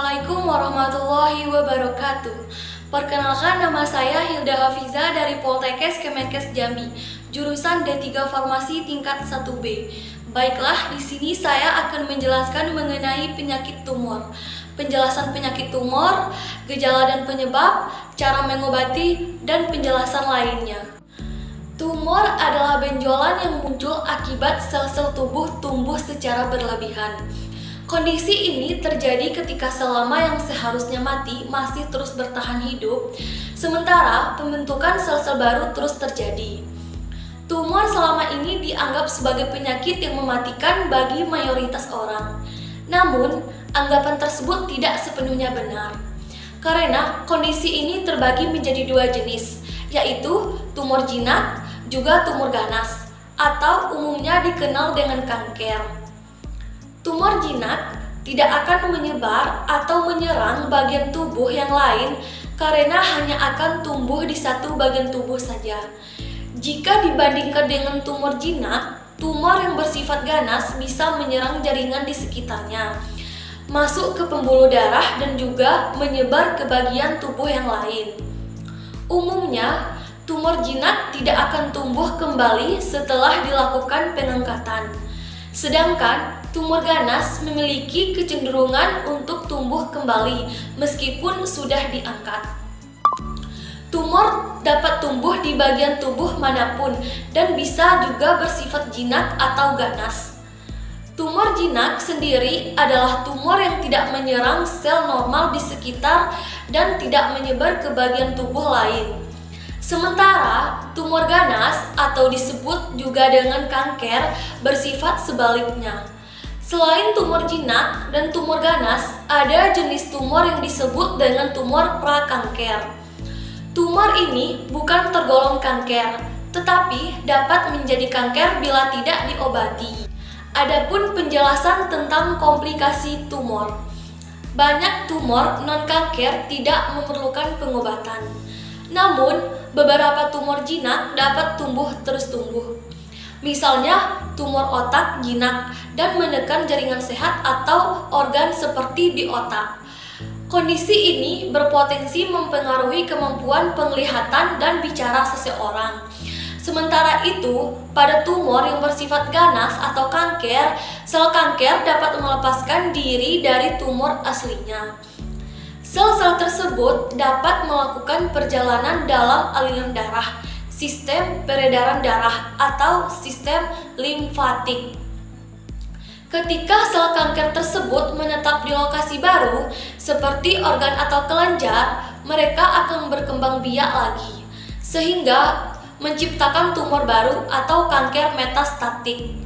Assalamualaikum warahmatullahi wabarakatuh. Perkenalkan, nama saya Hilda Hafiza dari Poltekkes Kemenkes Jambi, jurusan D3 Farmasi tingkat 1B. Baiklah, di sini saya akan menjelaskan mengenai penyakit tumor. Penjelasan penyakit tumor, gejala dan penyebab, cara mengobati, dan penjelasan lainnya. Tumor adalah benjolan yang muncul akibat sel-sel tubuh tumbuh secara berlebihan. Kondisi ini terjadi ketika selama yang seharusnya mati masih terus bertahan hidup, sementara pembentukan sel-sel baru terus terjadi. Tumor selama ini dianggap sebagai penyakit yang mematikan bagi mayoritas orang. Namun, anggapan tersebut tidak sepenuhnya benar. Karena kondisi ini terbagi menjadi dua jenis, yaitu tumor jinak juga tumor ganas, atau umumnya dikenal dengan kanker. Tumor jinak tidak akan menyebar atau menyerang bagian tubuh yang lain karena hanya akan tumbuh di satu bagian tubuh saja. Jika dibandingkan dengan tumor jinak, tumor yang bersifat ganas bisa menyerang jaringan di sekitarnya, masuk ke pembuluh darah dan juga menyebar ke bagian tubuh yang lain. Umumnya, tumor jinak tidak akan tumbuh kembali setelah dilakukan pengangkatan. Sedangkan tumor ganas memiliki kecenderungan untuk tumbuh kembali meskipun sudah diangkat. Tumor dapat tumbuh di bagian tubuh manapun dan bisa juga bersifat jinak atau ganas. Tumor jinak sendiri adalah tumor yang tidak menyerang sel normal di sekitar dan tidak menyebar ke bagian tubuh lain. Sementara tumor ganas atau disebut juga dengan kanker bersifat sebaliknya. Selain tumor jinak dan tumor ganas, ada jenis tumor yang disebut dengan tumor prakanker. Tumor ini bukan tergolong kanker, tetapi dapat menjadi kanker bila tidak diobati. Adapun penjelasan tentang komplikasi tumor. Banyak tumor non-kanker tidak memerlukan pengobatan. Namun, beberapa tumor jinak dapat terus tumbuh. Misalnya, tumor otak jinak dan menekan jaringan sehat atau organ seperti di otak. Kondisi ini berpotensi mempengaruhi kemampuan penglihatan dan bicara seseorang. Sementara itu, pada tumor yang bersifat ganas atau kanker, sel kanker dapat melepaskan diri dari tumor aslinya. Sel-sel tersebut dapat melakukan perjalanan dalam aliran darah, sistem peredaran darah, atau sistem limfatik. Ketika sel kanker tersebut menetap di lokasi baru, seperti organ atau kelenjar, mereka akan berkembang biak lagi, sehingga menciptakan tumor baru atau kanker metastatik.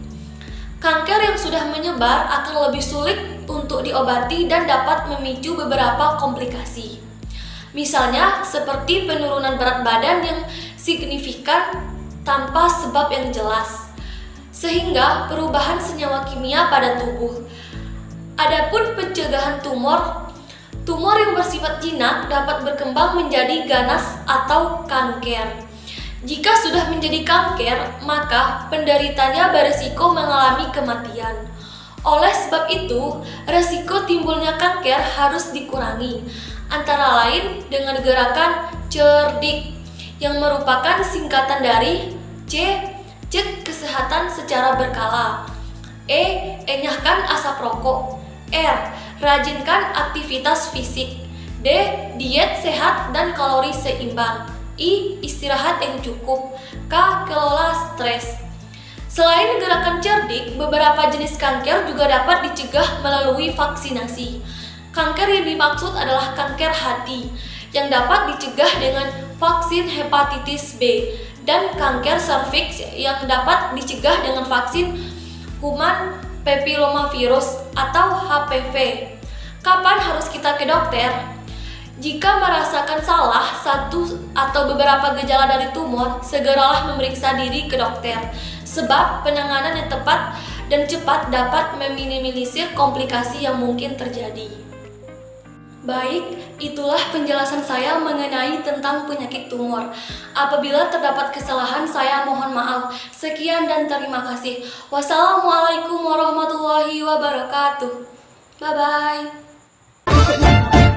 Kanker yang sudah menyebar akan lebih sulit untuk diobati dan dapat memicu beberapa komplikasi. Misalnya seperti penurunan berat badan yang signifikan tanpa sebab yang jelas, sehingga perubahan senyawa kimia pada tubuh. Adapun pencegahan tumor yang bersifat jinak dapat berkembang menjadi ganas atau kanker. Jika sudah menjadi kanker, maka penderitanya beresiko mengalami kematian. Oleh sebab itu, resiko timbulnya kanker harus dikurangi, antara lain dengan gerakan cerdik, yang merupakan singkatan dari C. Cek kesehatan secara berkala, E. Enyahkan asap rokok, R. Rajinkan aktivitas fisik, D. Diet sehat dan kalori seimbang, I. Istirahat yang cukup, K. Kelola stres. Selain gerakan cerdik, beberapa jenis kanker juga dapat dicegah melalui vaksinasi. Kanker yang dimaksud adalah kanker hati, yang dapat dicegah dengan vaksin hepatitis B, dan kanker serviks yang dapat dicegah dengan vaksin human papillomavirus atau HPV. Kapan harus kita ke dokter? Jika merasakan salah satu atau beberapa gejala dari tumor, segeralah memeriksa diri ke dokter, sebab penanganan yang tepat dan cepat dapat meminimalisir komplikasi yang mungkin terjadi. Baik, itulah penjelasan saya mengenai tentang penyakit tumor. Apabila terdapat kesalahan, saya mohon maaf. Sekian dan terima kasih. Wassalamualaikum warahmatullahi wabarakatuh. Bye-bye. berikutnya.